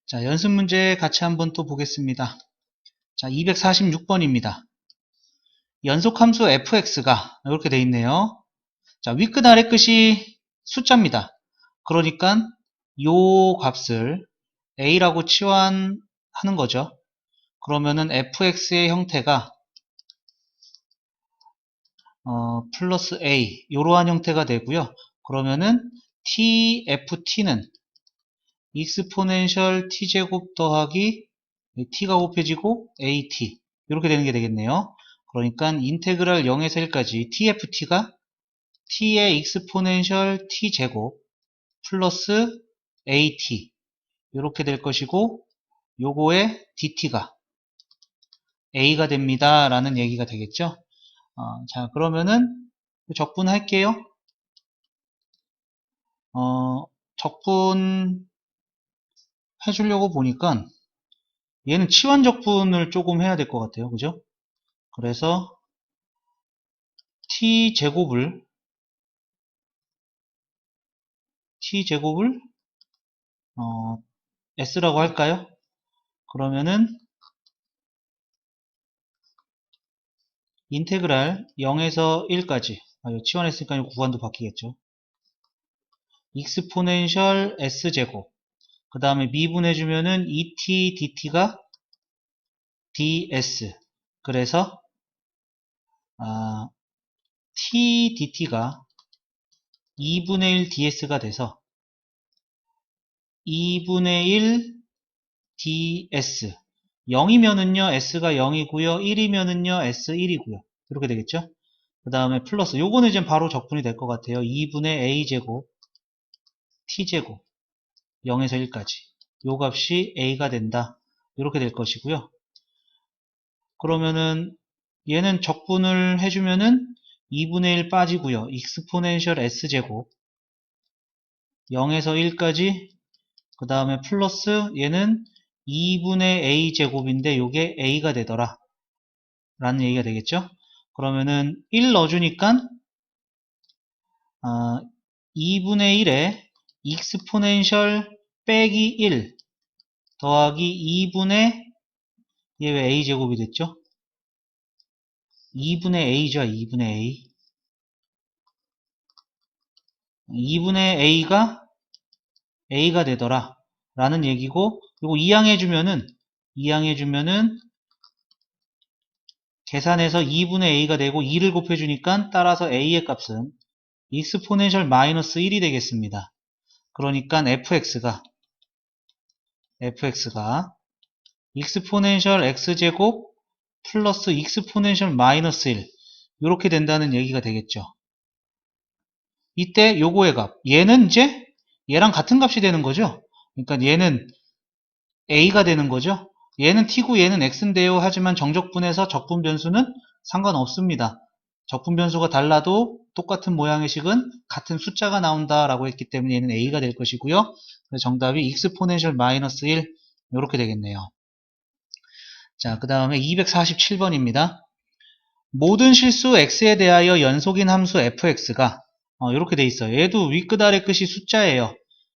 자, 연습 문제 같이 한번 또 보겠습니다. 자, 246번입니다. 연속함수 fx가 이렇게 돼 있네요. 자, 윗끝 아래 끝이 숫자입니다. 그러니까 요 값을 a라고 치환하는 거죠. 그러면은 fx의 형태가 플러스 a 이러한 형태가 되고요. 그러면은 tft는 익스포넨셜 t제곱 더하기 t가 곱해지고 at 이렇게 되는 게 되겠네요. 그러니까 인테그랄 0에서 1까지 tft가 t의 익스포넨셜 t제곱 플러스 at 이렇게 될 것이고 요거의 dt가 a가 됩니다 라는 얘기가 되겠죠. 자, 그러면은 적분할게요. 적분 해주려고 보니까 얘는 치환 적분을 조금 해야 될 것 같아요. 그죠? 그래서 t제곱을 s라고 할까요? 그러면은 인테그랄 0에서 1까지 치환했으니까 구간도 바뀌겠죠. 익스포넨셜 s제곱 그 다음에 미분해주면은 et dt가 ds 그래서 t dt가 2분의 1 ds가 돼서 2분의 1 ds 0이면은요 s가 0이고요 1이면은요 s1이고요 이렇게 되겠죠. 그 다음에 플러스 요거는 이제 바로 적분이 될 것 같아요. 2분의 a제곱 t제곱 0에서 1까지 요 값이 a가 된다 이렇게 될 것이고요. 그러면은 얘는 적분을 해주면은 2분의 1 빠지고요. 익스포넨셜 s제곱 0에서 1까지 그 다음에 플러스 얘는 2분의 a제곱인데 요게 a가 되더라 라는 얘기가 되겠죠. 그러면은 1 넣어주니까 2분의 1에 익스포넨셜 빼기 1 더하기 2분의 얘 왜 a제곱이 됐죠? 2분의 a죠. 2분의 a 2분의 a가 되더라 라는 얘기고 그리고 이항해주면은 계산해서 2분의 a가 되고 2를 곱해주니까 따라서 a의 값은 익스포넨셜 마이너스 1이 되겠습니다. 그러니까 fx가 익스포넨셜 x제곱 플러스 익스포넨셜 마이너스 1 이렇게 된다는 얘기가 되겠죠. 이때 요거의 값 얘는 이제 얘랑 같은 값이 되는 거죠. 그러니까 얘는 a가 되는 거죠. 얘는 t고 얘는 x인데요. 하지만 정적분에서 적분 변수는 상관없습니다. 적분 변수가 달라도 똑같은 모양의 식은 같은 숫자가 나온다라고 했기 때문에 얘는 a가 될 것이고요. 그래서 정답이 익스포넨셜 마이너스 1 이렇게 되겠네요. 자, 그 다음에 247번입니다. 모든 실수 x에 대하여 연속인 함수 fx가 이렇게 돼 있어요. 얘도 윗끝 아래 끝이 숫자예요.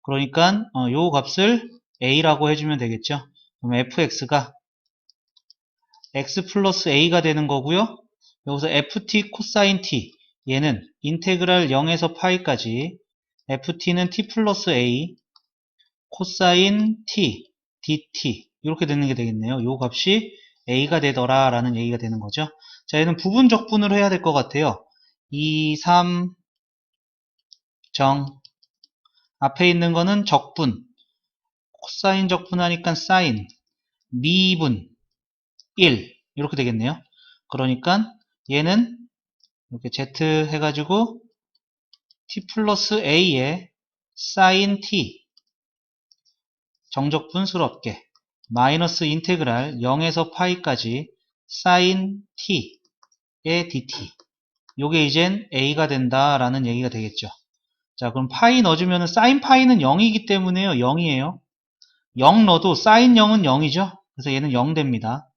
그러니까 요 값을 a라고 해주면 되겠죠. 그럼 fx가 x 플러스 a가 되는 거고요. 여기서 ft 코사인 t 얘는 인테그랄 0에서 파이까지 ft는 t 플러스 a 코사인 t dt 이렇게 되는 게 되겠네요. 요 값이 a가 되더라 라는 얘기가 되는 거죠. 자, 얘는 부분 적분을 해야 될 것 같아요. 2, 3, 정 앞에 있는 거는 적분 코사인 적분하니까 사인 미분 1 이렇게 되겠네요. 그러니까 얘는 이렇게 z 해가지고 t 플러스 a에 사인 t 정적분스럽게 마이너스 인테그랄 0에서 파이까지 사인 t의 dt 요게 이젠 a가 된다라는 얘기가 되겠죠. 자, 그럼 파이 넣어주면 사인 파이는 0이기 때문에요. 0이에요. 0 넣어도 사인 0은 0이죠. 그래서 얘는 0 됩니다.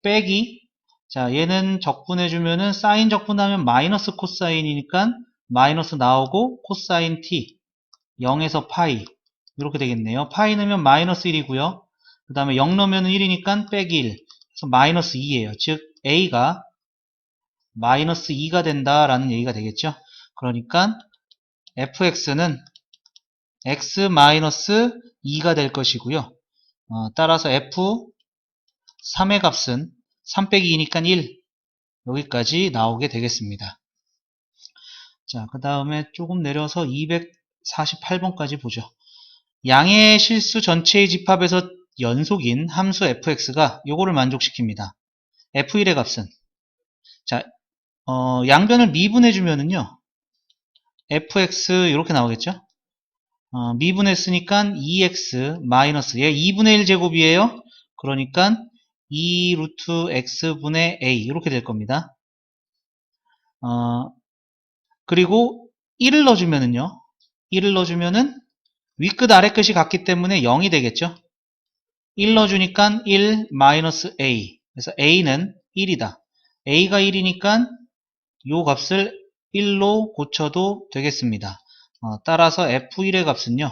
빼기 자, 얘는 적분해주면은 사인 적분하면 마이너스 코사인이니까 마이너스 나오고 코사인 t 0에서 파이 이렇게 되겠네요. 파이 넣으면 마이너스 1이고요. 그 다음에 0 넣으면 1이니까 빼기 1. 그래서 마이너스 2예요. 즉 a가 마이너스 2가 된다라는 얘기가 되겠죠. 그러니까 fx는 x 마이너스 2가 될 것이고요. 따라서 f3의 값은 3 빼기 2니까 1 여기까지 나오게 되겠습니다. 자, 그 다음에 조금 내려서 248번까지 보죠. 양의 실수 전체의 집합에서 연속인 함수 fx가 요거를 만족시킵니다. f1의 값은 자, 양변을 미분해 주면은요 fx 이렇게 나오겠죠. 미분했으니까 2x 마이너스 얘 2분의 1 제곱이에요. 그러니까 2 루트 x분의 a 이렇게 될 겁니다. 그리고 1을 넣어주면은요 1을 넣어주면은 윗끝 아래끝이 같기 때문에 0이 되겠죠. 1 넣어주니까 1 마이너스 a 그래서 a는 1이다. a가 1이니까 요 값을 1로 고쳐도 되겠습니다. 따라서 f1의 값은요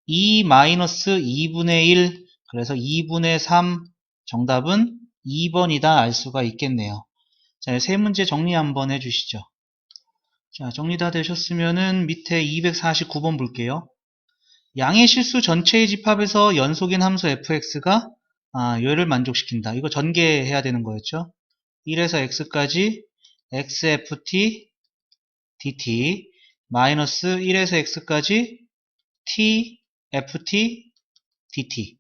2 마이너스 2분의 1 그래서 2분의 3 정답은 2번이다 알 수가 있겠네요. 자, 세 문제 정리 한번 해주시죠. 자, 정리 다 되셨으면은 밑에 249번 볼게요. 양의 실수 전체의 집합에서 연속인 함수 fx가 얘를 만족시킨다. 이거 전개해야 되는 거였죠. 1에서 x까지 xft dt 마이너스 1에서 x까지 tft dt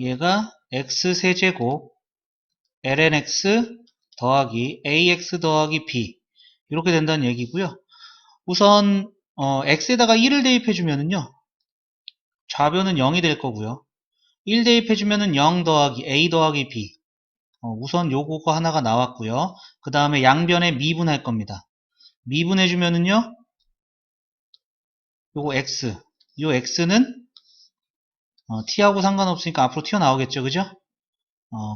얘가 x세제곱 lnx 더하기 ax 더하기 b 이렇게 된다는 얘기고요. 우선 x에다가 1을 대입해주면은요 좌변은 0이 될 거고요. 1 대입해주면은 0 더하기 a 더하기 b 우선 요거 하나가 나왔고요. 그 다음에 양변에 미분할 겁니다. 미분해주면은요 요거 x 요 x는 t하고 상관없으니까 앞으로 튀어나오겠죠. 그죠?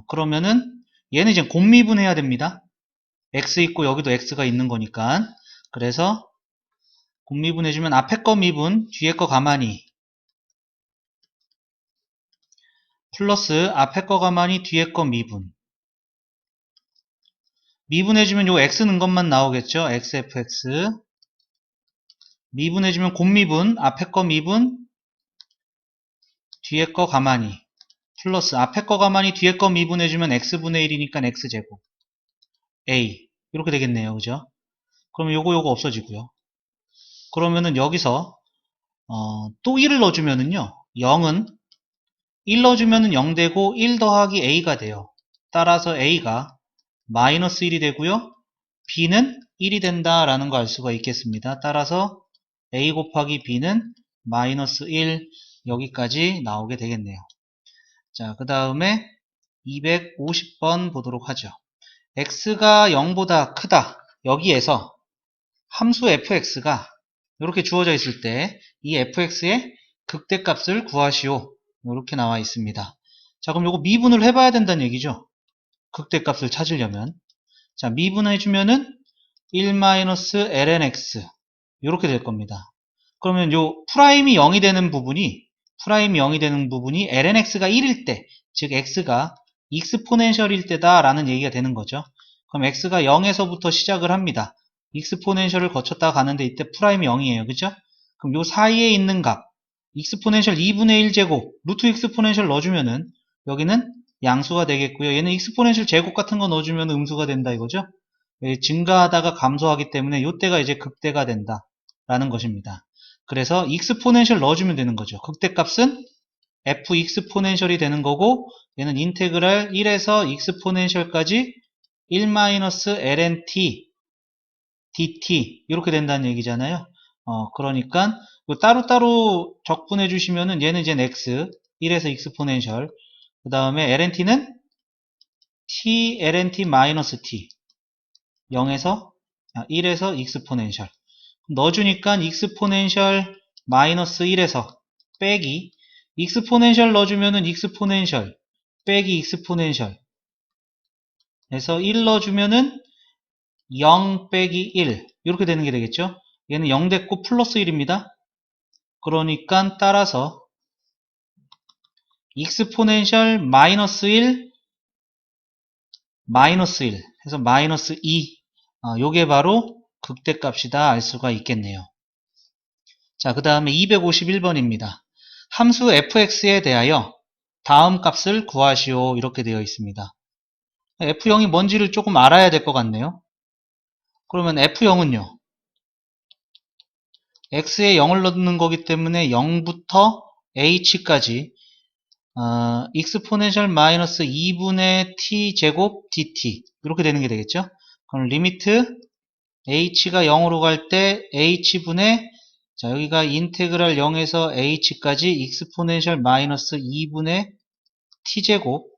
그러면은 얘는 이제 곱미분해야 됩니다. x 있고 여기도 x가 있는 거니까. 그래서 곱미분해주면 앞에 거 미분, 뒤에 거 가만히 플러스 앞에 거 가만히 뒤에 거 미분. 미분해주면 요 x 는 것만 나오겠죠. xfx. 미분해주면 곱미분, 앞에 거 미분, 뒤에 거 가만히 플러스 앞에 거 가만히 뒤에 거 미분해주면 x분의 1이니까 x제곱 a 이렇게 되겠네요. 그죠? 그러면 요거 없어지고요. 그러면은 여기서 또 1을 넣어주면은요 0은 1 넣어주면은 0 되고 1 더하기 a가 돼요. 따라서 a가 마이너스 1이 되고요. b는 1이 된다라는 거 알 수가 있겠습니다. 따라서 a 곱하기 b는 마이너스 1 여기까지 나오게 되겠네요. 자, 그 다음에 250번 보도록 하죠. x가 0보다 크다. 여기에서 함수 fx가 이렇게 주어져 있을 때 이 fx의 극대값을 구하시오. 이렇게 나와 있습니다. 자, 그럼 이거 미분을 해봐야 된다는 얘기죠. 극대값을 찾으려면. 자, 미분해주면은 1-lnx 이렇게 될 겁니다. 그러면 요 프라임이 0이 되는 부분이 lnx가 1일 때, 즉 x가 익스포넨셜일 때다 라는 얘기가 되는 거죠. 그럼 x가 0에서부터 시작을 합니다. 익스포넨셜을 거쳤다 가는데 이때 프라임이 0이에요. 그죠? 그럼 요 사이에 있는 값 익스포넨셜 2분의 1제곱 루트 익스포넨셜 넣어주면은 여기는 양수가 되겠고요. 얘는 익스포넨셜 제곱 같은 거 넣어주면 음수가 된다 이거죠. 증가하다가 감소하기 때문에 요때가 이제 극대가 된다 라는 것입니다. 그래서 익스포넨셜 넣어주면 되는 거죠. 극대값은 f 익스포넨셜이 되는 거고 얘는 인테그랄 1에서 익스포넨셜까지 1-lnt dt 이렇게 된다는 얘기잖아요. 그러니까 따로따로 적분해 주시면은 얘는 이제 x 1에서 익스포넨셜 그 다음에 lnt는 t lnt 마이너스 t 0에서 1에서 익스포넨셜 넣어주니까 익스포넨셜 마이너스 1에서 빼기 익스포넨셜 넣어주면은 익스포넨셜 빼기 익스포넨셜 해서 1 넣어주면은 0 빼기 1 이렇게 되는 게 되겠죠. 얘는 0 됐고 플러스 1입니다. 그러니까 따라서 익스포넨셜 마이너스 1, 마이너스 1 해서 마이너스 2, 요게 바로 극대값이다 알 수가 있겠네요. 자, 그 다음에 251번입니다. 함수 fx에 대하여 다음 값을 구하시오 이렇게 되어 있습니다. f0이 뭔지를 조금 알아야 될 것 같네요. 그러면 f0은요. x에 0을 넣는 거기 때문에 0부터 h까지 익스포넨셜 마이너스 2분의 t제곱 dt 이렇게 되는 게 되겠죠. 그럼 리미트 h가 0으로 갈 때 h분의 자 여기가 인테그랄 0에서 h까지 익스포넨셜 마이너스 2분의 t제곱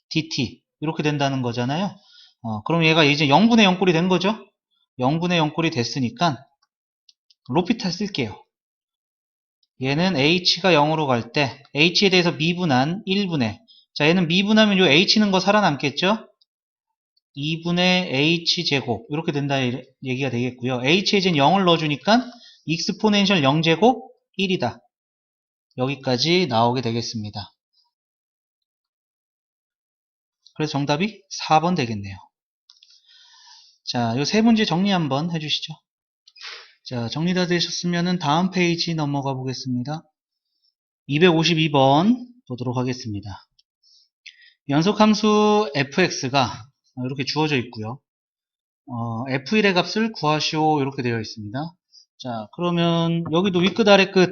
dt 이렇게 된다는 거잖아요. 그럼 얘가 이제 0분의 0꼴이 된 거죠. 0분의 0꼴이 됐으니까 로피탈 쓸게요. 얘는 h가 0으로 갈 때 h에 대해서 미분한 1분의 자 얘는 미분하면 요 h는 거 살아남겠죠. 2분의 h제곱 이렇게 된다 얘기가 되겠고요. h에 이제 0을 넣어주니까 익스포넨셜 0제곱 1이다. 여기까지 나오게 되겠습니다. 그래서 정답이 4번 되겠네요. 자, 요 세 문제 정리 한번 해주시죠. 자, 정리 다 되셨으면 다음 페이지 넘어가 보겠습니다. 252번 보도록 하겠습니다. 연속함수 fx가 이렇게 주어져 있고요. f1의 값을 구하시오 이렇게 되어 있습니다. 자, 그러면 여기도 윗끝 아래끝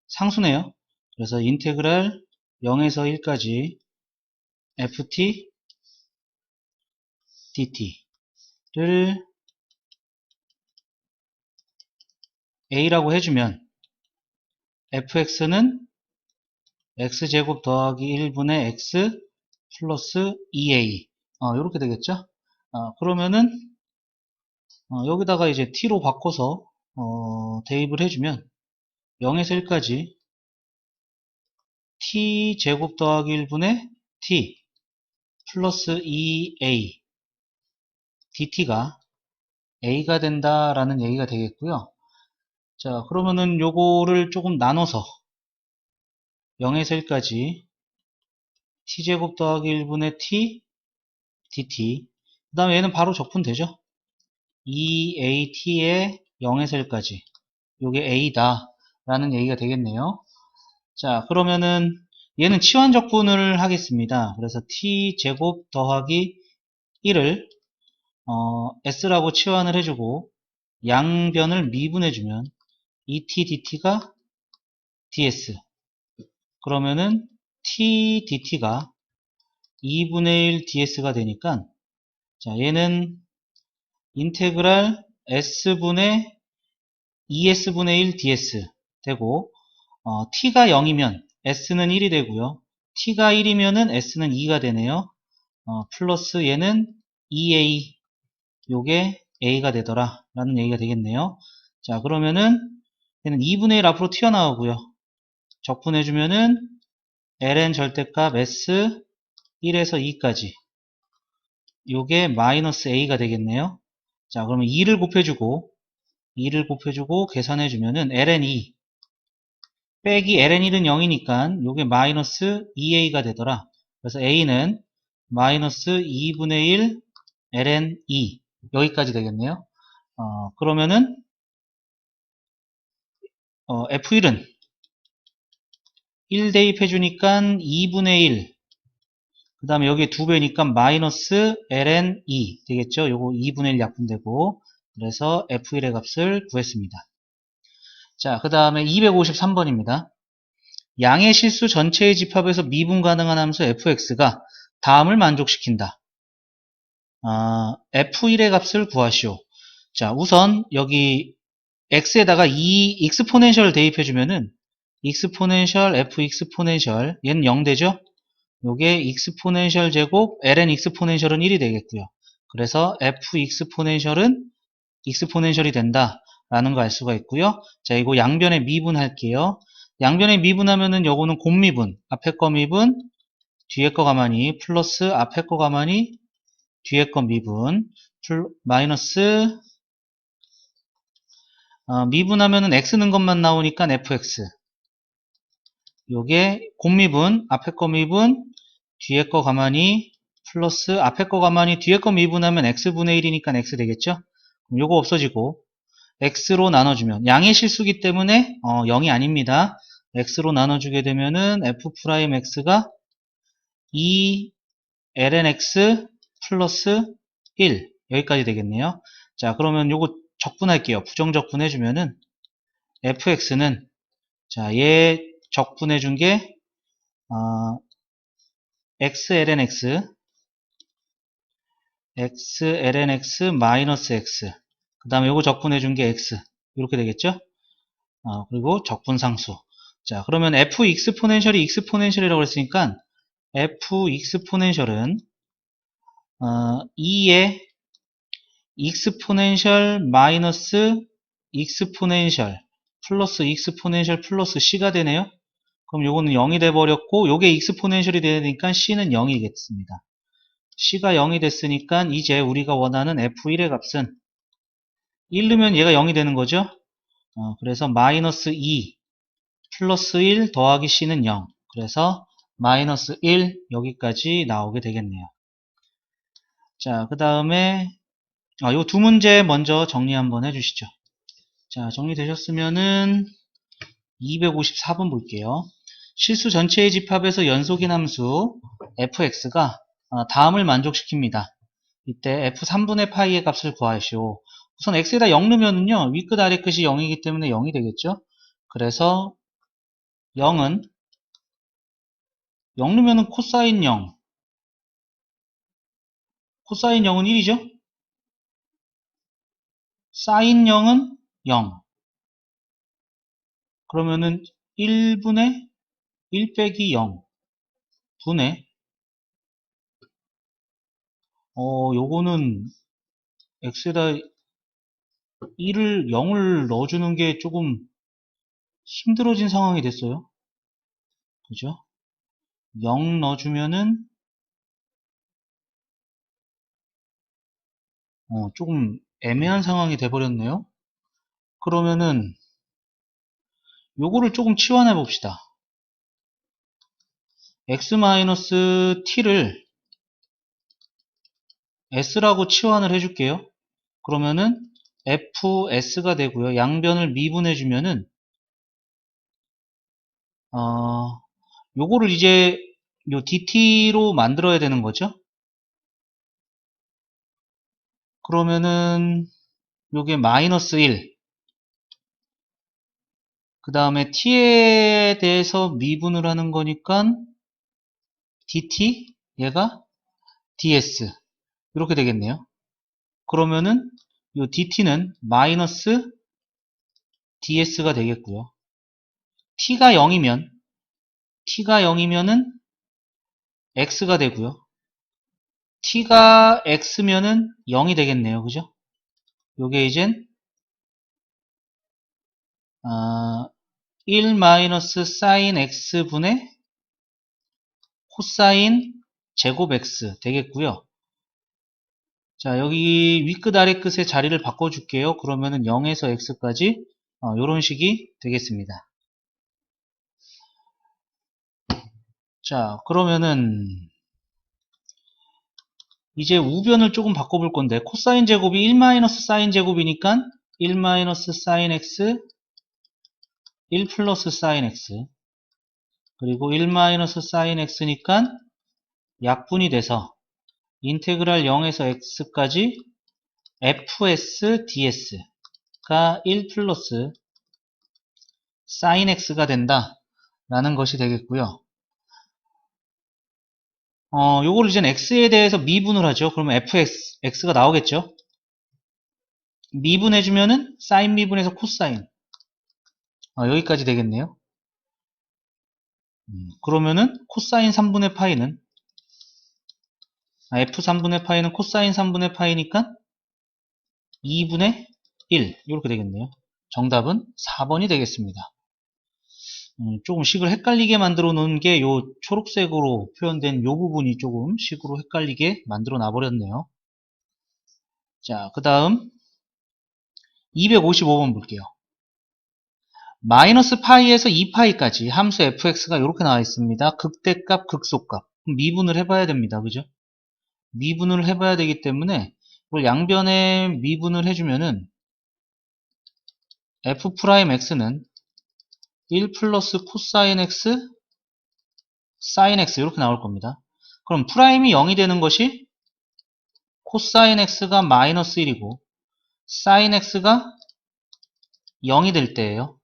상수네요. 그래서 인테그랄 0에서 1까지 ft dt를 a라고 해주면 fx는 x제곱 더하기 1분의 x 플러스 2a 이렇게 되겠죠. 그러면은 여기다가 이제 t로 바꿔서 대입을 해주면 0에서 1까지 t제곱 더하기 1분의 t 플러스 2a dt가 a가 된다라는 얘기가 되겠고요. 자, 그러면은 요거를 조금 나눠서 0에서 1까지 t제곱 더하기 1분의 t dt 그 다음에 얘는 바로 적분되죠. 2at에 0에서 1까지 요게 a다 라는 얘기가 되겠네요. 자, 그러면은 얘는 치환 적분을 하겠습니다. 그래서 t제곱 더하기 1을 s라고 치환을 해주고 양변을 미분해주면 2t dt가 ds 그러면은 t dt가 2분의 1 ds가 되니까 자 얘는 인테그랄 s분의 2s분의 1 ds 되고 t가 0이면 s는 1이 되고요. t가 1이면은 s는 2가 되네요. 플러스 얘는 2a 요게 a가 되더라 라는 얘기가 되겠네요. 자 그러면은 얘는 2분의 1 앞으로 튀어나오고요. 적분해주면은 ln 절대값 s 1에서 2까지 요게 마이너스 a가 되겠네요. 자 그러면 2를 곱해주고 계산해주면은 ln2 빼기 ln1은 0이니까 요게 마이너스 2a가 되더라. 그래서 a는 마이너스 2분의 1 ln2 여기까지 되겠네요. 그러면은 f1은 1 대입해주니까 2분의 1 그 다음에 여기에 2배니까 마이너스 ln2 되겠죠. 요거 2분의 1 약분되고 그래서 f1의 값을 구했습니다. 자, 그 다음에 253번입니다. 양의 실수 전체의 집합에서 미분 가능한 함수 fx가 다음을 만족시킨다. f1의 값을 구하시오. 자, 우선 여기 x에다가 2 익스포넨셜 대입해주면은 익스포넨셜 f 익스포넨셜 얘는 0 되죠? 요게 익스포넨셜 제곱 ln 익스포넨셜은 1이 되겠고요. 그래서 f 익스포넨셜은 익스포넨셜이 된다 라는 거 알 수가 있고요. 자, 이거 양변에 미분할게요. 양변에 미분하면은 요거는 곱미분 앞에 거 미분 뒤에 거 가만히 플러스 앞에 거 가만히 뒤에 거 미분 마이너스 미분하면은 x 는 것만 나오니까 fx. 요게 곱미분, 앞에 거 미분, 뒤에 거 가만히 플러스 앞에 거 가만히 뒤에 거 미분하면 x분의 1이니까 x 되겠죠? 그럼 요거 없어지고 x로 나눠주면 양의 실수기 때문에 0이 아닙니다. x로 나눠주게 되면은 f'x가 2 ln x 플러스 1 여기까지 되겠네요. 자, 그러면 요거 적분할게요. 부정적분 해주면은 fx는 자, 얘 적분해준 게 x ln x 마이너스 x 그 다음에 요거 적분해준 게 x 이렇게 되겠죠? 그리고 적분상수. 자, 그러면 f 익스포넨셜이 익스포넨셜이라고 했으니까 f 익스포넨셜은 2의 익스포넨셜 마이너스 익스포넨셜 플러스 익스포넨셜 플러스 c가 되네요. 그럼 요거는 0이 돼버렸고 요게 익스포넨셜이 되니까 c는 0이겠습니다. c가 0이 됐으니까 이제 우리가 원하는 f1의 값은 1 넣으면 얘가 0이 되는 거죠. 그래서 마이너스 2 플러스 1 더하기 c는 0. 그래서 마이너스 1 여기까지 나오게 되겠네요. 자, 그 다음에 요 두 문제 먼저 정리 한번 해주시죠. 자, 정리되셨으면은 254번 볼게요. 실수 전체의 집합에서 연속인 함수 fx가 다음을 만족시킵니다. 이때 f3분의 파이의 값을 구하시오. 우선 x에다 0 넣으면은요, 윗끝 아래끝이 0이기 때문에 0이 되겠죠? 그래서 0은 0 넣으면은 코사인 0. 코사인 0은 1이죠? 사인 0은 0. 그러면은 1분의 1 빼기 0 분의 요거는 x에다 1을 0을 넣어주는 게 조금 힘들어진 상황이 됐어요. 그죠? 0 넣어주면은 조금 애매한 상황이 돼버렸네요. 그러면은 요거를 조금 치환해 봅시다. x-t를 s라고 치환을 해줄게요. 그러면은 fs가 되고요. 양변을 미분해 주면은 요거를 이제 요 dt로 만들어야 되는 거죠. 그러면은 요게 마이너스 1. 그 다음에 t에 대해서 미분을 하는 거니까 dt 얘가 ds 이렇게 되겠네요. 그러면은 요 dt는 마이너스 ds가 되겠고요. t가 0이면은 x가 되고요. t가 x면은 0이 되겠네요. 그죠? 요게 이젠 1 마이너스 사인 x분의 코사인 제곱 x 되겠고요. 자, 여기 윗끝 아래끝의 자리를 바꿔줄게요. 그러면은 0에서 x까지 요런 식이 되겠습니다. 자, 그러면은 이제 우변을 조금 바꿔볼 건데 코사인 제곱이 1 마이너스 사인 제곱이니까 1 마이너스 사인 x 1 플러스 사인 x 그리고 1 마이너스 사인 x니까 약분이 돼서 인테그랄 0에서 x까지 fs ds가 1 플러스 사인 x가 된다 라는 것이 되겠고요. 요거를 이제 x에 대해서 미분을 하죠. 그러면 x가 나오겠죠. 미분해주면은 사인 미분해서 코사인 여기까지 되겠네요. 그러면은 코사인 3분의 파이는 f3분의 파이는 코사인 3분의 파이니까 2분의 1 이렇게 되겠네요. 정답은 4번이 되겠습니다. 조금 식을 헷갈리게 만들어 놓은 게 요 초록색으로 표현된 요 부분이 조금 식으로 헷갈리게 만들어 놔 버렸네요. 자, 그 다음 255번 볼게요. 마이너스 파이에서 2파이까지 함수 fx가 이렇게 나와 있습니다. 극대값, 극소값. 미분을 해봐야 됩니다. 그죠? 미분을 해봐야 되기 때문에 이걸 양변에 미분을 해주면은 f'x는 1 플러스 코사인 x, 사인 x 이렇게 나올 겁니다. 그럼 프라임이 0이 되는 것이 코사인 x가 마이너스 1이고 사인 x가 0이 될 때예요.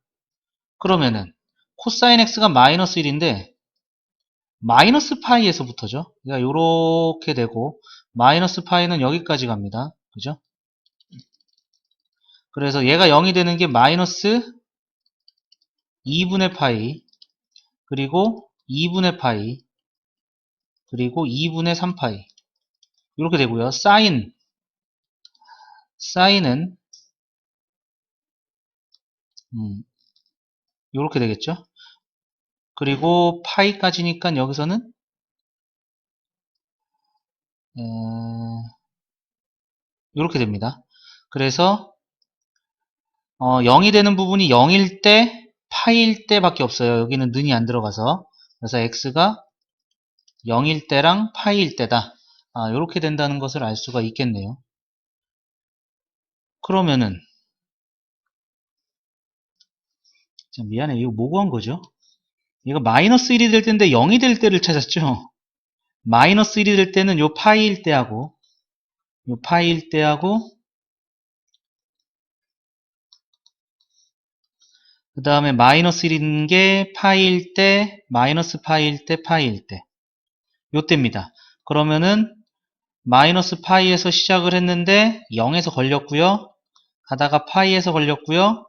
그러면은 코사인 x가 마이너스 1인데 마이너스 파이에서부터죠. 그러니까 요렇게 되고 마이너스 파이는 여기까지 갑니다. 그죠? 그래서 얘가 0이 되는 게 마이너스 2분의 파이 그리고 2분의 파이 그리고 2분의 3파이 이렇게 되고요. 사인은 이렇게 되겠죠. 그리고 파이까지니까 여기서는 이렇게 됩니다. 그래서 0이 되는 부분이 0일 때 파이일 때밖에 없어요. 여기는 는이 안 들어가서. 그래서 x가 0일 때랑 파이일 때다. 이렇게 된다는 것을 알 수가 있겠네요. 그러면은 미안해. 이거 뭐 구한 거죠? 이거 마이너스 1이 될 때인데 0이 될 때를 찾았죠? 마이너스 1이 될 때는 요 파이일 때하고 요 파이일 때하고 그 다음에 마이너스 1인 게 파이일 때, 마이너스 파이일 때, 파이일 때. 요때입니다. 그러면은 마이너스 파이에서 시작을 했는데 0에서 걸렸고요. 가다가 파이에서 걸렸고요.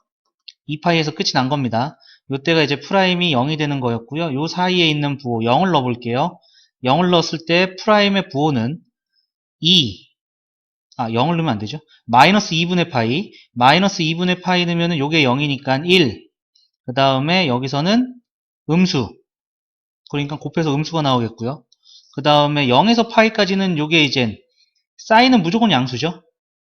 2파이에서 끝이 난 겁니다. 요때가 이제 프라임이 0이 되는 거였고요. 요 사이에 있는 부호 0을 넣어볼게요. 0을 넣었을 때 프라임의 부호는 0을 넣으면 안 되죠. 마이너스 2분의 파이, 마이너스 2분의 파이 넣으면 요게 0이니까 1. 그 다음에 여기서는 음수. 그러니까 곱해서 음수가 나오겠고요. 그 다음에 0에서 파이까지는 요게 이제 사인은 무조건 양수죠.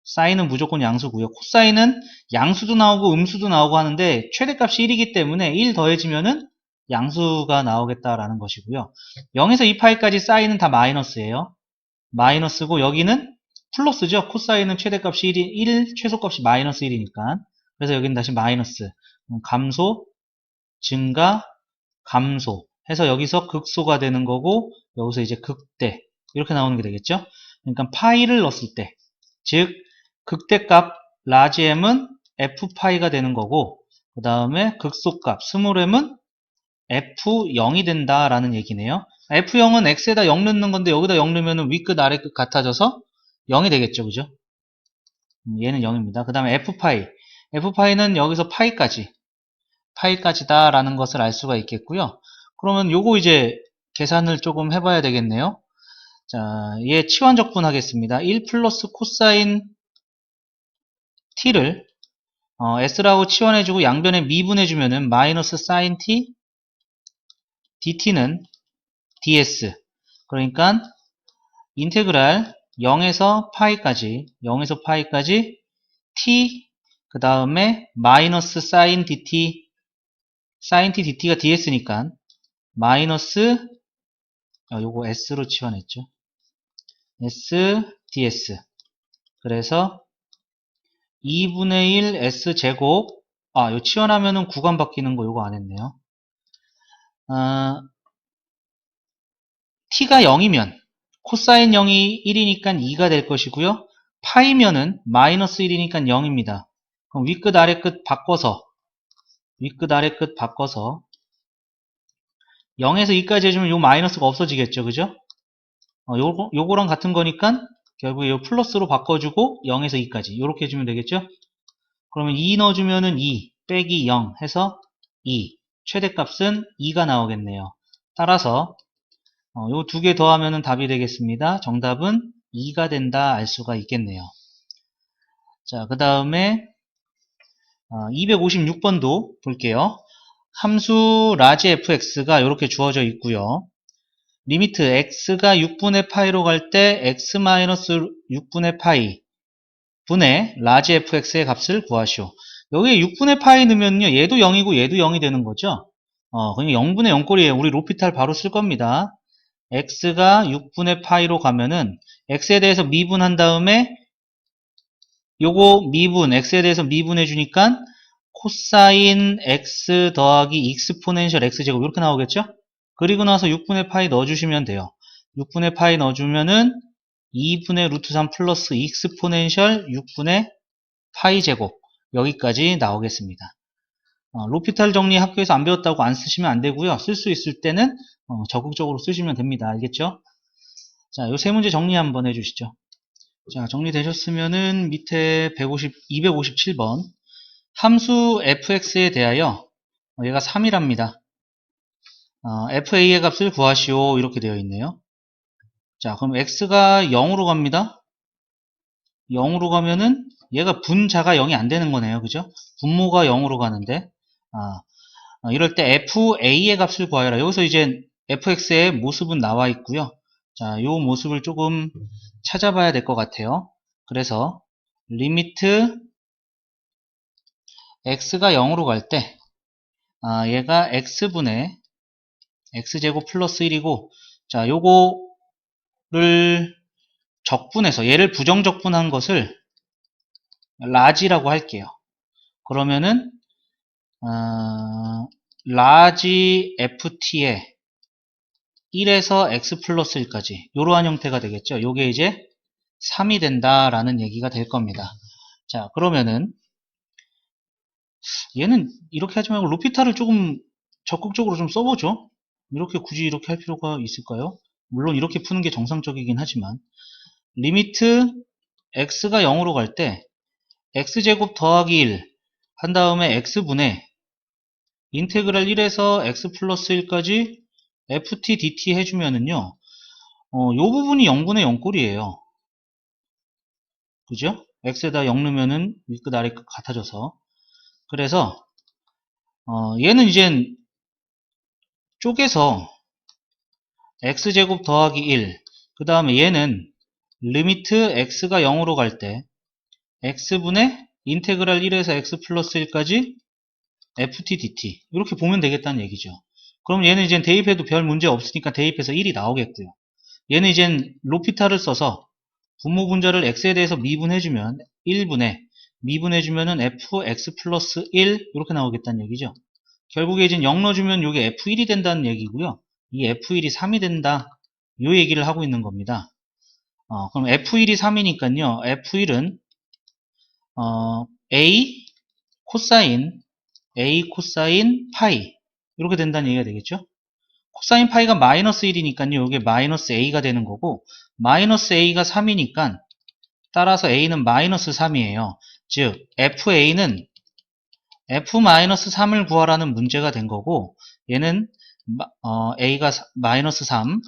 사인은 무조건 양수고요. 코사인은 양수도 나오고 음수도 나오고 하는데 최대값이 1이기 때문에 1 더해지면은 양수가 나오겠다라는 것이고요. 0에서 2파이까지 사인은 다 마이너스예요. 마이너스고 여기는 플러스죠. 코사인은 최대값이 1, 최소값이 마이너스 1이니까. 그래서 여기는 다시 마이너스. 감소, 증가, 감소 해서 여기서 극소가 되는 거고 여기서 이제 극대 이렇게 나오는 게 되겠죠. 그러니까 파이를 넣었을 때 즉 극대값 라지 m은 f파이가 되는 거고 그 다음에 극소값 스몰 m은 f0이 된다라는 얘기네요. f0은 x에다 0 넣는 건데 여기다 0 넣으면 윗끝 아래끝 같아져서 0이 되겠죠. 그죠? 얘는 0입니다. 그 다음에 f파이는 여기서 파이까지다 라는 것을 알 수가 있겠고요. 그러면 요거 이제 계산을 조금 해봐야 되겠네요. 자, 얘 치환적분 하겠습니다. 1 플러스 코사인 t를 s라고 치환해주고 양변에 미분해주면은 마이너스 사인 t dt는 ds 그러니까 인테그랄 0에서 파이까지 t 그 다음에 마이너스 사인 dt dt가 ds니까 마이너스 요거 s로 치환했죠. s ds 그래서 2분의 1 s제곱 요 치환하면은 구간 바뀌는 거 요거 안 했네요. t가 0이면 코사인 0이 1이니까 2가 될 것이고요. 파이면은 마이너스 1이니까 0입니다. 그럼 윗끝 아래끝 바꿔서 0에서 2까지 해주면 요 마이너스가 없어지겠죠. 그죠? 요거랑 같은 거니까 결국에 요 플러스로 바꿔주고 0에서 2까지 요렇게 해주면 되겠죠. 그러면 2 넣어주면은 2 빼기 0 해서 2 최대값은 2가 나오겠네요. 따라서 요 두 개 더하면 답이 되겠습니다. 정답은 2가 된다 알 수가 있겠네요. 자, 그 다음에 256번도 볼게요. 함수 라지 fx가 이렇게 주어져 있고요. 리미트 x가 6분의 파이로 갈 때 x-6분의 파이 분의 라지 fx의 값을 구하시오. 여기에 6분의 파이 넣으면요, 얘도 0이고 얘도 0이 되는 거죠. 그냥 0분의 0꼴이에요. 우리 로피탈 바로 쓸 겁니다. x가 6분의 파이로 가면은 x에 대해서 미분한 다음에 요거 미분, x에 대해서 미분해 주니까 코사인 x 더하기 익스포넨셜 x제곱 이렇게 나오겠죠? 그리고 나서 6분의 파이 넣어주시면 돼요. 6분의 파이 넣어주면은 2분의 루트 3 플러스 익스포넨셜 6분의 파이 제곱 여기까지 나오겠습니다. 로피탈 정리 학교에서 안 배웠다고 안 쓰시면 안 되고요. 쓸 수 있을 때는 적극적으로 쓰시면 됩니다. 알겠죠? 자, 요 세 문제 정리 한번 해주시죠. 자, 정리되셨으면은 밑에 257번 함수 fx에 대하여 얘가 3이랍니다. fa의 값을 구하시오 이렇게 되어 있네요. 자, 그럼 x가 0으로 갑니다. 0으로 가면은 얘가 분자가 0이 안 되는 거네요. 그죠? 분모가 0으로 가는데 이럴 때 fa의 값을 구하여라. 여기서 이제 fx의 모습은 나와 있고요. 자, 요 모습을 조금 찾아봐야 될 것 같아요. 그래서 리미트 x가 0으로 갈 때 얘가 x분의 x제곱 플러스 1이고 자, 요거를 적분해서 얘를 부정적분한 것을 라지라고 할게요. 그러면은 라지 ft에 1에서 x 플러스 1까지 이러한 형태가 되겠죠. 요게 이제 3이 된다라는 얘기가 될 겁니다. 자, 그러면은 얘는 이렇게 하지 말고 로피탈을 조금 적극적으로 좀 써보죠. 이렇게 굳이 이렇게 할 필요가 있을까요? 물론 이렇게 푸는 게 정상적이긴 하지만 리미트 x가 0으로 갈 때 x제곱 더하기 1 한 다음에 x분의 인테그랄 1에서 x 플러스 1까지 ft dt 해주면은요 요 부분이 0분의 0꼴이에요. 그죠? x에다 0 넣으면은 윗끝 아래끝 같아져서 그래서 얘는 이제 쪼개서 x제곱 더하기 1 그 다음에 얘는 리미트 x가 0으로 갈 때 x분의 인테그랄 1에서 x 플러스 1까지 ft dt 이렇게 보면 되겠다는 얘기죠. 그럼 얘는 이제 대입해도 별 문제 없으니까 대입해서 1이 나오겠고요. 얘는 이제 로피탈을 써서 분모 분자를 x에 대해서 미분해주면 1분의 미분해주면은 fx 플러스 1 이렇게 나오겠다는 얘기죠. 결국에 이제 0 넣어주면 이게 f1이 된다는 얘기고요. 이 f1이 3이 된다. 이 얘기를 하고 있는 겁니다. 그럼 f1이 3이니까요. f1은 a 코사인 파이 이렇게 된다는 얘기가 되겠죠. 코사인 파이가 마이너스 1이니까요. 이게 마이너스 a가 되는 거고 마이너스 a가 3이니까 따라서 a는 마이너스 3이에요. 즉 fa는 f-3을 구하라는 문제가 된 거고 얘는 a가 마이너스 3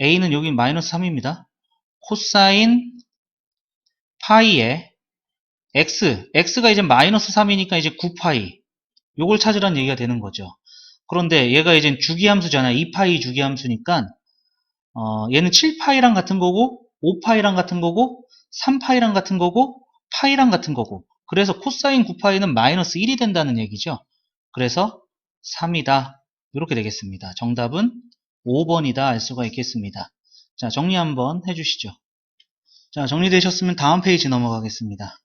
a는 여기 마이너스 3입니다. 코사인 파이에 x가 이제 마이너스 3이니까 이제 9파이 요걸 찾으라는 얘기가 되는 거죠. 그런데 얘가 이제 주기함수잖아요. 2파이 주기함수니까 얘는 7파이랑 같은 거고 5파이랑 같은 거고 3파이랑 같은 거고 파이랑 같은 거고 그래서 코사인 9파이는 마이너스 1이 된다는 얘기죠. 그래서 3이다 이렇게 되겠습니다. 정답은 5번이다 알 수가 있겠습니다. 자, 정리 한번 해주시죠. 자, 정리되셨으면 다음 페이지 넘어가겠습니다.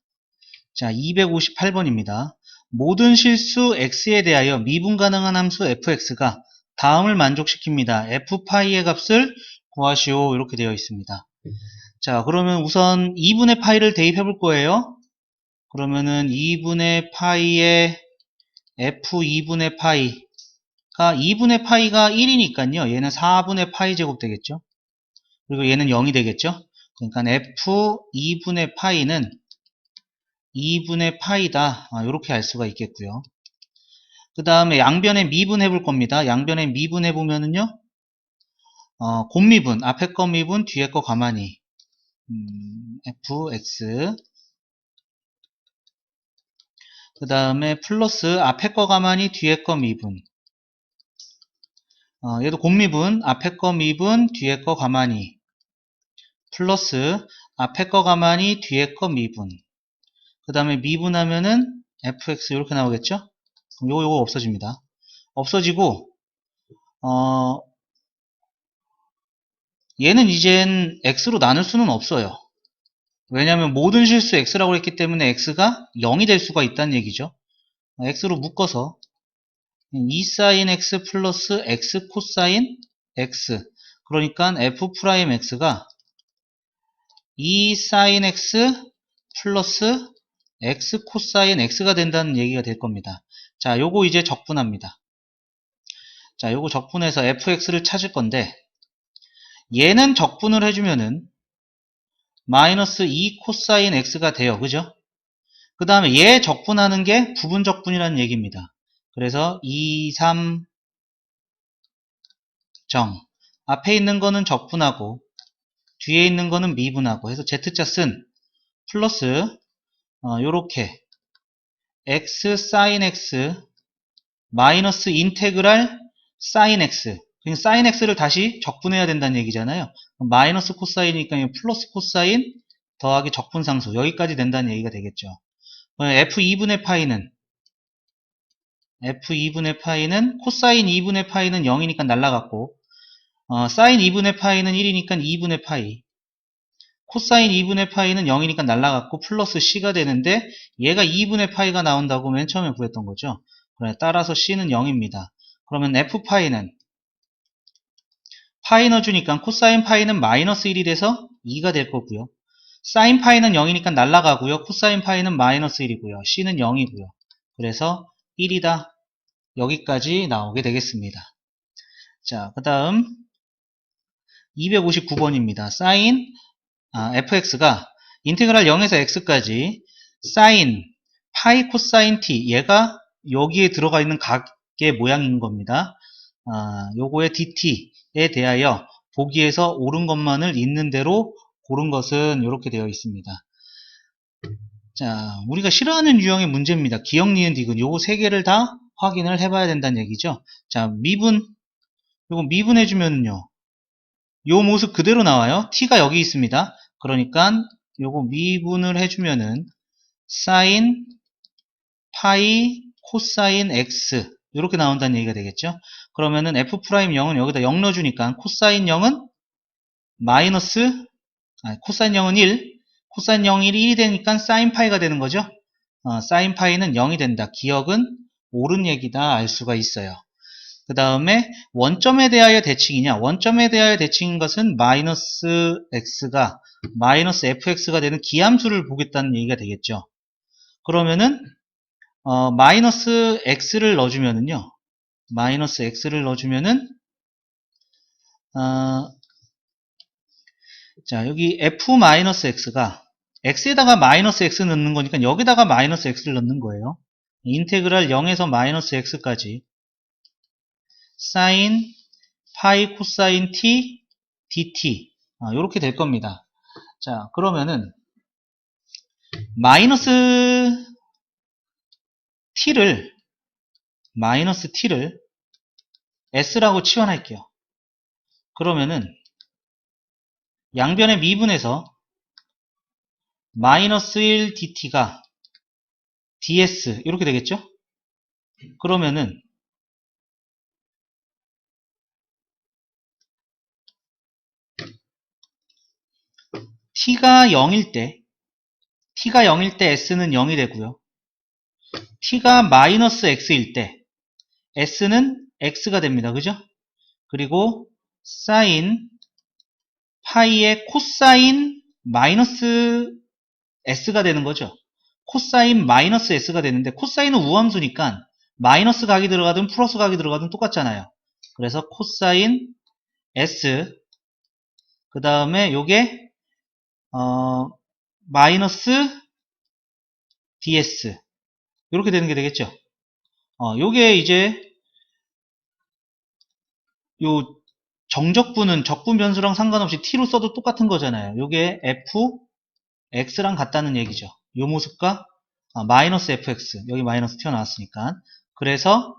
자, 258번입니다. 모든 실수 x에 대하여 미분 가능한 함수 fx가 다음을 만족시킵니다. f파이의 값을 구하시오 이렇게 되어 있습니다. 자, 그러면 우선 2분의 파이를 대입해 볼 거예요. 그러면은 2분의 파이에 f2분의 파이가 2분의 파이가 1이니까요. 얘는 4분의 파이 제곱 되겠죠. 그리고 얘는 0이 되겠죠. 그러니까 f2분의 파이는 2분의 파이다. 이렇게 알 수가 있겠고요. 그 다음에 양변에 미분해 볼 겁니다. 양변에 미분해 보면은요. 곱미분, 앞에 거 미분, 뒤에 거 가만히 fx 그 다음에 플러스 앞에 거 가만히 뒤에 거 미분 얘도 곱미분, 앞에 거 미분, 뒤에 거 가만히 플러스 앞에 거 가만히 뒤에 거 미분 그 다음에 미분하면은 fx 이렇게 나오겠죠? 그럼 요거 없어집니다. 없어지고 얘는 이젠 x로 나눌 수는 없어요. 왜냐하면 모든 실수 x라고 했기 때문에 x가 0이 될 수가 있다는 얘기죠. x로 묶어서 2sin x 플러스 x 코사인 x, 그러니까 f'x가 2sin x 플러스 x 코사인 x가 된다는 얘기가 될 겁니다. 자, 요거 이제 적분합니다. 자, 요거 적분해서 fx를 찾을 건데, 얘는 적분을 해주면은 마이너스 2 코사인 x가 돼요. 그죠? 그 다음에 얘 적분하는 게 부분 적분이라는 얘기입니다. 그래서 2, 3 정, 앞에 있는 거는 적분하고 뒤에 있는 거는 미분하고 해서 z자 쓴 플러스 요렇게 x sin x 마이너스 인테그랄 sin x, 그러니까 sin x를 다시 적분해야 된다는 얘기잖아요. 마이너스 코사인이니까 플러스 코사인 더하기 적분상수, 여기까지 된다는 얘기가 되겠죠. f2분의 파이는 코사인 2분의 파이는 0이니까 날라갔고, 사인 2분의 파이는 1이니까 2분의 파이, 코사인 2분의 파이는 0이니까 날라갔고 플러스 c가 되는데, 얘가 2분의 파이가 나온다고 맨 처음에 구했던 거죠. 따라서 c는 0입니다. 그러면 f파이는 파이 넣어주니까 코사인 파이는 마이너스 1이 돼서 2가 될 거고요. 사인 파이는 0이니까 날라가고요. 코사인 파이는 마이너스 1이고요. c는 0이고요. 그래서 1이다. 여기까지 나오게 되겠습니다. 자, 그 다음 259번입니다. fx가 인테그랄 0에서 x까지 사인 파이 코사인 t, 얘가 여기에 들어가 있는 각의 모양인 겁니다. 요거의 dt에 대하여 보기에서 옳은 것만을 있는 대로 고른 것은 이렇게 되어 있습니다. 자, 우리가 싫어하는 유형의 문제입니다. 기억, 니은, 디귿 요거 세 개를 다 확인을 해봐야 된다는 얘기죠. 자, 요거 미분해주면요, 요 모습 그대로 나와요. t가 여기 있습니다. 그러니까 요거 미분을 해주면은 사인 파이 코사인 x 이렇게 나온다는 얘기가 되겠죠. 그러면은 f'0은 여기다 0 넣어주니까 코사인 0은 코사인 0은 1, 코사인 0이 1이 되니까 사인 파이가 되는 거죠. 사인 파이는 0이 된다. 기억은 옳은 얘기다 알 수가 있어요. 그 다음에 원점에 대하여 대칭이냐, 원점에 대하여 대칭인 것은 마이너스 x가 마이너스 fx가 되는 기함수를 보겠다는 얘기가 되겠죠. 그러면은 마이너스 x를 넣어주면은요, 마이너스 x를 넣어주면은 자, 여기 f-x가 x에다가 마이너스 x 넣는 거니까 여기다가 마이너스 x를 넣는 거예요. 인테그랄 0에서 마이너스 x까지 사인 파이 코사인 t dt 이렇게 될 겁니다. 자, 그러면은 마이너스 t를 s라고 치환할게요. 그러면은 양변의 미분에서 마이너스 1 dt가 ds 이렇게 되겠죠? 그러면은 t가 0일 때 s는 0이 되고요. t가 마이너스 x일 때 s는 x가 됩니다. 그죠? 그리고 사인 파이의 코사인 마이너스 s가 되는 거죠. 코사인 마이너스 s가 되는데 코사인은 우함수니까 마이너스 각이 들어가든 플러스 각이 들어가든 똑같잖아요. 그래서 코사인 s 그 다음에 요게 마이너스 ds 이렇게 되는 게 되겠죠. 요게 이제 요 정적분은 적분 변수랑 상관없이 t로 써도 똑같은 거잖아요. 요게 fx랑 같다는 얘기죠. 요 모습과 마이너스 fx, 여기 마이너스 튀어나왔으니까. 그래서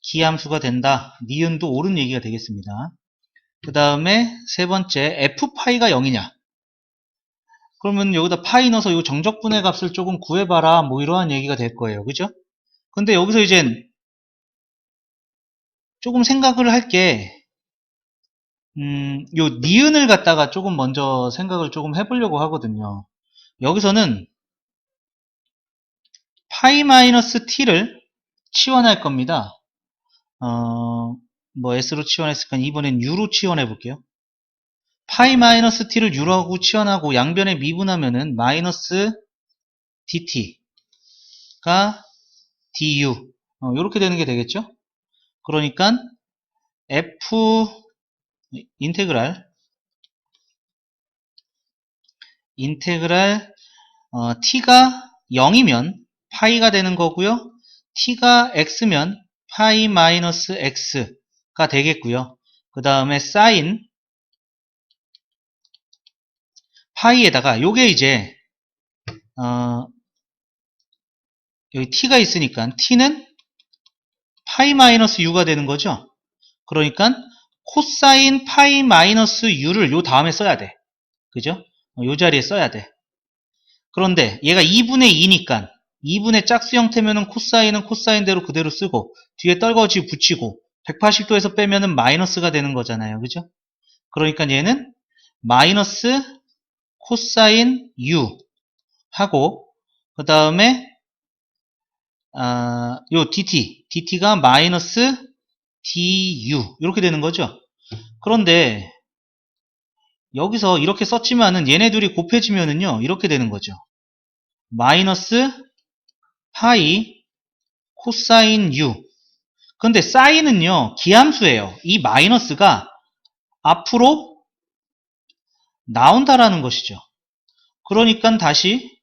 기함수가 된다. 니은도 옳은 얘기가 되겠습니다. 그 다음에 세 번째, f파이가 0이냐. 그러면 여기다 파이 넣어서 이 정적분의 값을 조금 구해봐라. 뭐 이러한 얘기가 될 거예요. 그죠? 근데 여기서 이제 조금 생각을 할 게, 요 니은을 갖다가 조금 먼저 생각을 조금 해보려고 하거든요. 여기서는 파이 마이너스 t를 치환할 겁니다. 뭐 s로 치환했으니까 이번엔 u로 치환해 볼게요. 파이 마이너스 t를 u라고 치환하고 양변에 미분하면은 마이너스 dt가 du 이렇게 되는 게 되겠죠? 그러니까 f 인테그랄 t가 0이면 파이가 되는 거고요. t가 x면 파이 마이너스 x가 되겠고요. 그 다음에 사인 파이에다가 요게 이제 여기 t가 있으니까 t는 파이 마이너스 u가 되는 거죠. 그러니까 코사인 파이 마이너스 u를 요 다음에 써야 돼. 그죠? 요 자리에 써야 돼. 그런데 얘가 2분의 2니까 2분의 짝수 형태면은 코사인은 코사인대로 그대로 쓰고 뒤에 떨거지 붙이고 180도에서 빼면은 마이너스가 되는 거잖아요. 그죠? 그러니까 얘는 마이너스 코사인 u 하고 그 다음에 요 dt가 마이너스 du 이렇게 되는 거죠. 그런데 여기서 이렇게 썼지만은 얘네 둘이 곱해지면은요 이렇게 되는 거죠. 마이너스 파이 코사인 u. 근데 사인은요 기함수예요. 이 마이너스가 앞으로 나온다라는 것이죠. 그러니까 다시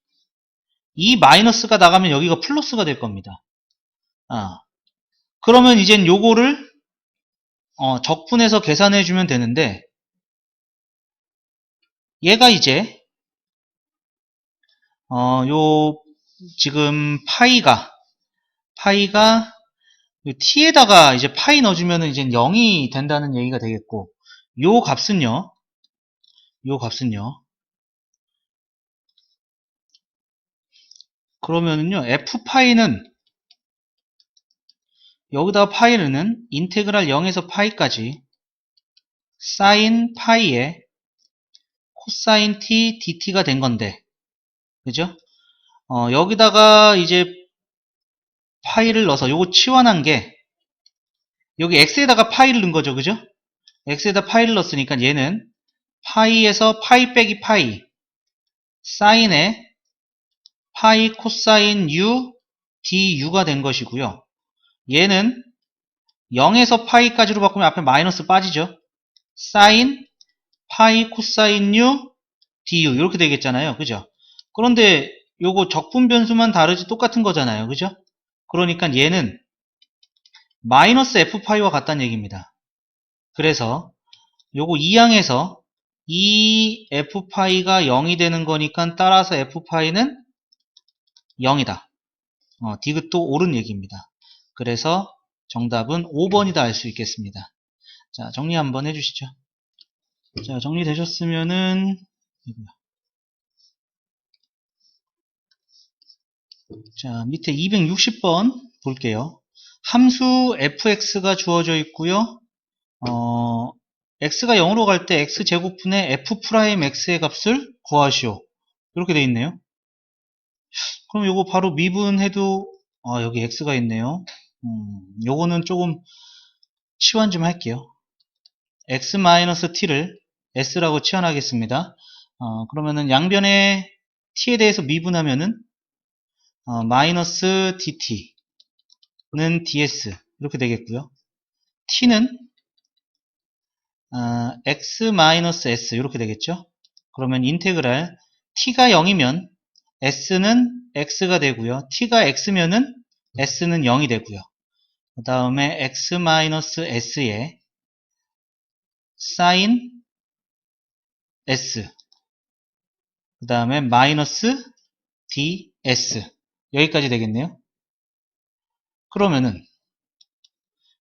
이 마이너스가 나가면 여기가 플러스가 될 겁니다. 그러면 이젠 요거를 적분해서 계산해 주면 되는데 얘가 이제 요 지금 파이가 t에다가 이제 파이 넣어주면은 이제 0이 된다는 얘기가 되겠고 요 값은요 그러면은요 f파이는 여기다가 파이는 인테그랄 0에서 파이까지 사인 파이에 코사인 t dt가 된 건데 그죠? 여기다가 이제 파이를 넣어서 요거 치환한 게 여기 x에다가 파이를 넣은 거죠. 그죠? x에다 파이를 넣었으니까 얘는 파이에서 파이 빼기 파이 사인에 파이 코사인 u du가 된 것이고요. 얘는 0에서 파이까지로 바꾸면 앞에 마이너스 빠지죠. 사인 파이 코사인 u du 이렇게 되겠잖아요. 그죠? 그런데 요거 적분 변수만 다르지 똑같은 거잖아요. 그죠? 그러니까 얘는 마이너스 f파이와 같다는 얘기입니다. 그래서 요거 2항에서 이 f파이가 0이 되는 거니까 따라서 f파이는 0이다. 디귿도 옳은 얘기입니다. 그래서 정답은 5번이다 알 수 있겠습니다. 자, 정리 한번 해주시죠. 자, 정리되셨으면은 자, 밑에 260번 볼게요. 함수 fx가 주어져 있고요. x가 0으로 갈 때 x제곱분의 f'x의 값을 구하시오. 이렇게 돼 있네요. 그럼 요거 바로 미분해도 여기 x가 있네요. 요거는 조금 치환 좀 할게요. x-t를 s라고 치환하겠습니다. 그러면은 양변에 t에 대해서 미분하면은 마이너스 dt는 ds 이렇게 되겠고요. t는 x-s 이렇게 되겠죠. 그러면 인테그랄 t가 0이면 s는 x가 되고요. t가 x면은 s는 0이 되고요. 그 다음에 x-s에 sin s 그 다음에 마이너스 ds 여기까지 되겠네요. 그러면은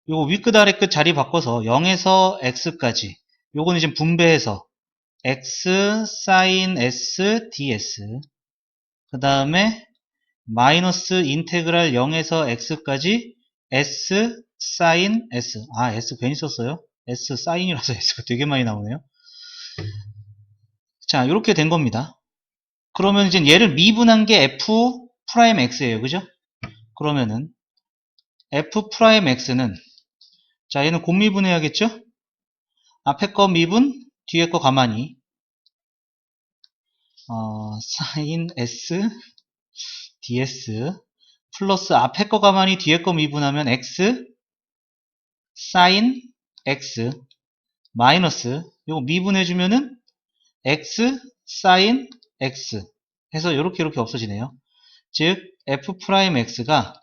요거 윗끝 아래끝 자리 바꿔서 0에서 x까지 요거는 이제 분배해서 x sin s ds. 그 다음에 마이너스 인테그랄 0에서 x까지 s sin s. 아, s 괜히 썼어요. s 사인이라서 s가 되게 많이 나오네요. 자, 이렇게 된 겁니다. 그러면 이제 얘를 미분한 게 f 프라임 x예요. 그죠? 그러면은 f 프라임 x는, 자, 얘는 곱미분해야겠죠? 앞에 거 미분, 뒤에 거 가만히, sin s ds 플러스 앞에 거 가만히 뒤에 거 미분하면 x sin x 마이너스 요거 미분해주면은 x sin x 해서 요렇게 없어지네요. 즉 f 프라임 x가,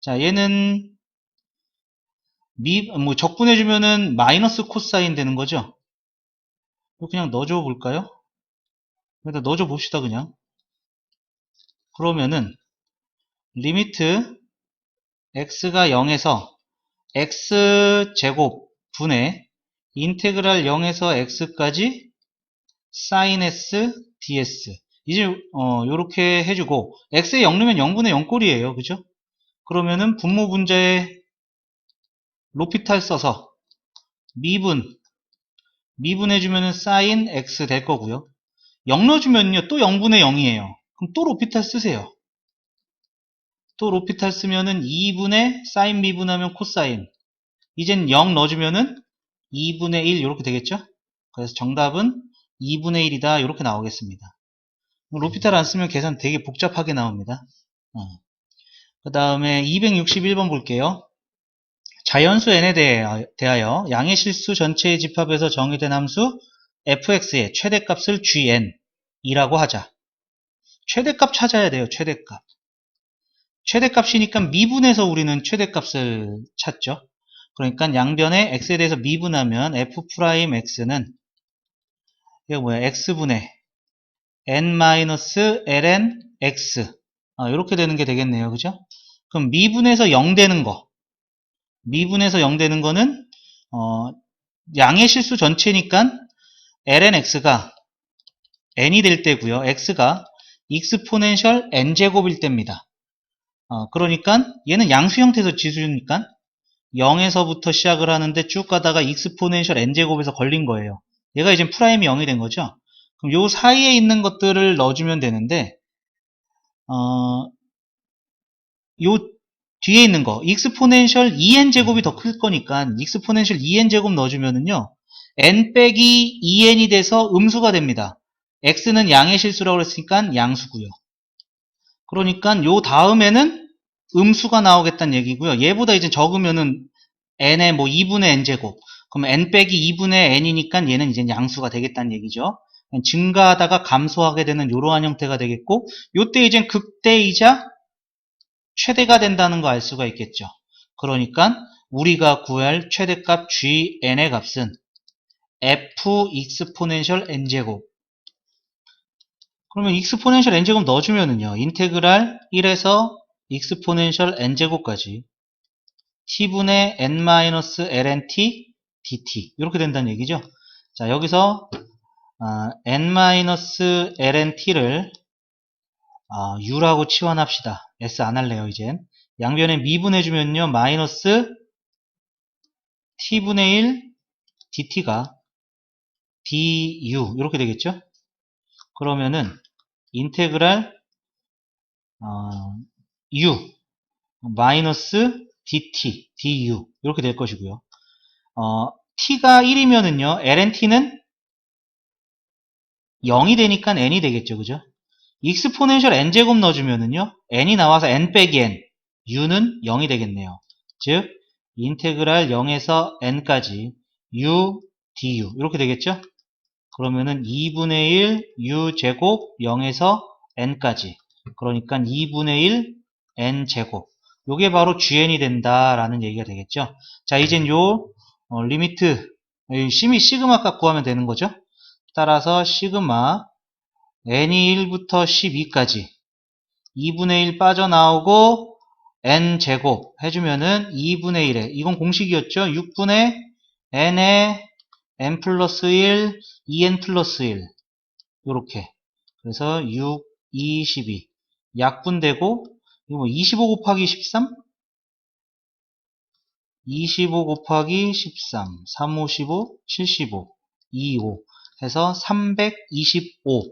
자, 얘는 적분해주면은 마이너스 코사인 되는 거죠. 이거 그냥 넣어줘 볼까요? 일단 넣어줘 봅시다. 그냥 그러면은 리미트 x가 0에서 x제곱 분의 인테그랄 0에서 x까지 sin s ds. 이제 요렇게 해주고 x에 0 넣으면 0분의 0꼴이에요. 그죠? 그러면은 분모 분자에 로피탈 써서 미분해주면은 sin x 될 거고요. 0 넣어주면요 또 0분의 0이에요. 그럼 또 로피탈 쓰세요. 또 로피탈 쓰면은 2분의 sin 미분하면 코사인. 이젠 0 넣어주면은 2분의 1 이렇게 되겠죠? 그래서 정답은 2분의 1이다 이렇게 나오겠습니다. 로피탈 안 쓰면 계산 되게 복잡하게 나옵니다. 그 다음에 261번 볼게요. 자연수 n에 대하여 양의 실수 전체의 집합에서 정의된 함수 fx의 최대값을 gn이라고 하자. 최대값 찾아야 돼요. 최대값. 최대값이니까 미분해서 우리는 최대값을 찾죠. 그러니까 양변에 x에 대해서 미분하면 f'x는 이거 뭐야? x분의 n-ln x 이렇게 되는 게 되겠네요. 그죠? 그럼 미분해서 0 되는 거. 미분해서 0 되는 거는 양의 실수 전체니까 ln x가 n이 될 때고요. x가 익스포넨셜 n제곱일 때입니다. 그러니까 얘는 양수 형태에서 지수니까 0에서부터 시작을 하는데 쭉 가다가 익스포넨셜 n제곱에서 걸린 거예요. 얘가 이제 프라임이 0이 된 거죠. 그럼 요 사이에 있는 것들을 넣어주면 되는데 요 뒤에 있는 거 익스포넨셜 2n제곱이 더 클 거니까 익스포넨셜 2n제곱 넣어주면은요 n 빼기 2n이 돼서 음수가 됩니다. x는 양의 실수라고 그랬으니까 양수고요. 그러니까 요 다음에는 음수가 나오겠다는 얘기고요. 얘보다 이제 적으면은 n의 뭐 2분의 n제곱. 그럼 n 빼기 2분의 n이니까 얘는 이제 양수가 되겠다는 얘기죠. 증가하다가 감소하게 되는 이러한 형태가 되겠고, 요때 이제 극대이자 최대가 된다는 거 알 수가 있겠죠. 그러니까 우리가 구할 최대값 gn의 값은 f 익스포넨셜 n제곱. 그러면 익스포넨셜 n제곱 넣어주면은요, 인테그랄 1에서 익스포넨셜 n제곱까지 t분의 n-ln t dt 이렇게 된다는 얘기죠. 자, 여기서 n-ln t를 u라고 치환합시다. s 안 할래요. 이젠 양변에 미분해주면요 마이너스 t분의 1 dt가 du 이렇게 되겠죠. 그러면은 인테그랄 u 마이너스 dt du 이렇게 될 것이고요. t가 1이면은요 lnt는 0이 되니까 n이 되겠죠. 그죠? 익스포넨셜 n제곱 넣어주면은요 n이 나와서 n 빼기 n u는 0이 되겠네요. 즉 인테그랄 0에서 n까지 u du 이렇게 되겠죠. 그러면은 2분의 1 u 제곱 0에서 n까지 그러니까 2분의 1 n 제곱 요게 바로 gn이 된다라는 얘기가 되겠죠. 자, 이젠 요 리미트 시그마 값 구하면 되는 거죠. 따라서 시그마 n이 1부터 12까지 2분의 1 빠져나오고 n제곱 해주면은 2분의 1에 이건 공식이었죠. 6분의 n의 n 플러스 1, 2n 플러스 1 요렇게. 그래서 6, 2, 12 약분되고 이거 뭐 25 곱하기 13? 25 곱하기 13 3, 5, 15, 75 2, 5 해서 325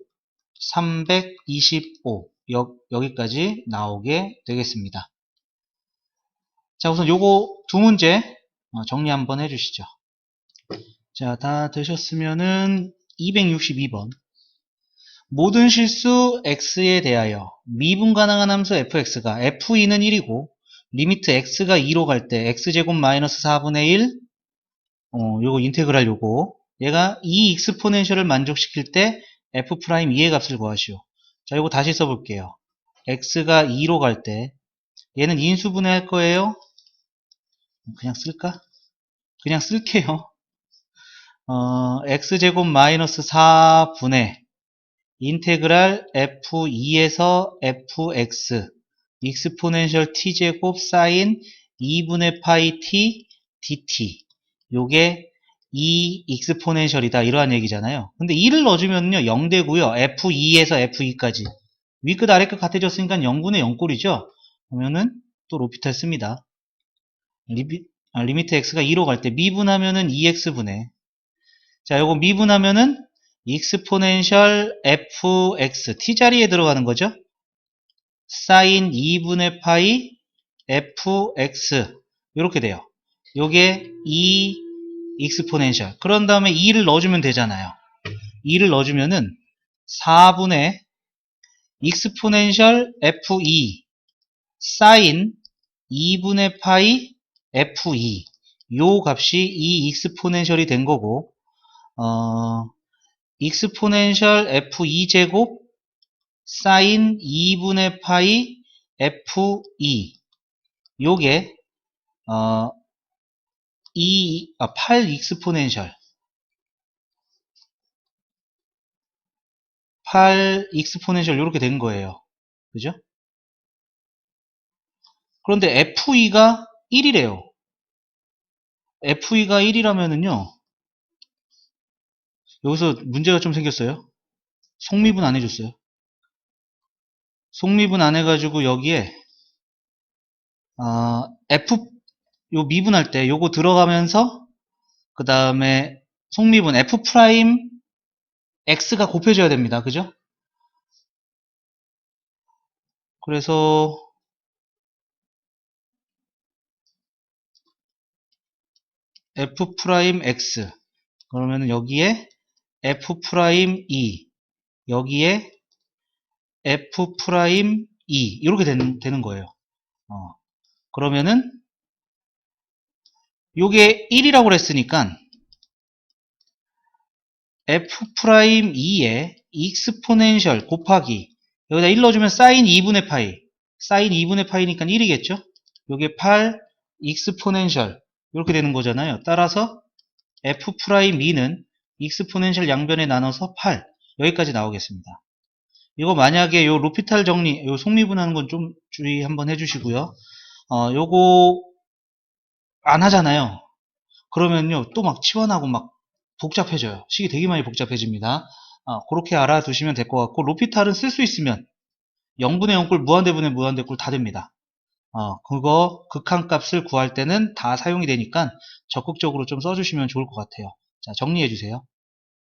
여기까지 나오게 되겠습니다. 자, 우선 요거 두 문제 정리 한번 해주시죠. 자, 다 되셨으면은 262번. 모든 실수 x에 대하여 미분 가능한 함수 fx가 f2는 1이고 리미트 x가 2로 갈 때 x제곱 마이너스 4분의 1 요거 인테그랄 요거 얘가 이 익스포넨셜을 만족시킬 때 f'2의 값을 구하시오. 자, 요거 다시 써볼게요. x가 2로 갈 때 얘는 인수분해할 거예요. 그냥 쓸까? 그냥 쓸게요. x제곱 마이너스 4분의 인테그랄 f2에서 fx 익스포넨셜 t제곱 사인 2분의 파이 t dt 요게 이 익스포넨셜이다 이러한 얘기잖아요. 근데 2를 넣어주면요 0 되고요. f2에서 f2까지 위끝 아래끝 같아졌으니까 0분의 0꼴이죠. 그러면은 또 로피탈 씁니다. 리미트 x가 2로 갈 때 미분하면은 2x분의 자, 요거 미분하면은 익스포넨셜 fx t자리에 들어가는 거죠. 사인 2분의 파이 fx 이렇게 돼요. 요게 2 익스포넨셜. 그런 다음에 2를 넣어주면 되잖아요. 2를 넣어주면은 4분의 익스포넨셜 f2 사인 2분의 파이 f2 요 값이 이 익스포넨셜이 된 거고 익스포넨셜 f2제곱 사인 2분의 파이 f2 요게 8 익스포넨셜 8 익스포넨셜 요렇게 된 거예요. 그죠? 그런데 f2가 1이래요. f2가 1이라면은요 여기서 문제가 좀 생겼어요. 속미분 안 해줬어요. 속미분 안 해가지고 여기에 f 요 미분할 때 요거 들어가면서 그 다음에 속미분 f 프라임 x가 곱해져야 됩니다. 그죠? 그래서 f 프라임 x 그러면 여기에 f 프라임 2 여기에 f 프라임 2 이렇게 되는 거예요. 그러면은 요게 1이라고 그랬으니까 f 프라임 2에 익스포넨셜 곱하기 여기다 1 넣어주면 사인 2분의 파이 사인 2분의 파이니까 1이겠죠? 요게 8 익스포넨셜 이렇게 되는 거잖아요. 따라서 f 프라임 2는 익스포넨셜 양변에 나눠서 8 여기까지 나오겠습니다. 이거 만약에 요 로피탈 정리 요 속미분하는 건 좀 주의 한번 해주시고요. 요거 안 하잖아요. 그러면요 또 막 치환하고 막 복잡해져요. 식이 되게 많이 복잡해집니다. 그렇게 알아두시면 될 것 같고 로피탈은 쓸 수 있으면 0분의 0꼴 무한대분의 무한대꼴 다 됩니다. 그거 극한값을 구할 때는 다 사용이 되니까 적극적으로 좀 써주시면 좋을 것 같아요. 자, 정리해 주세요.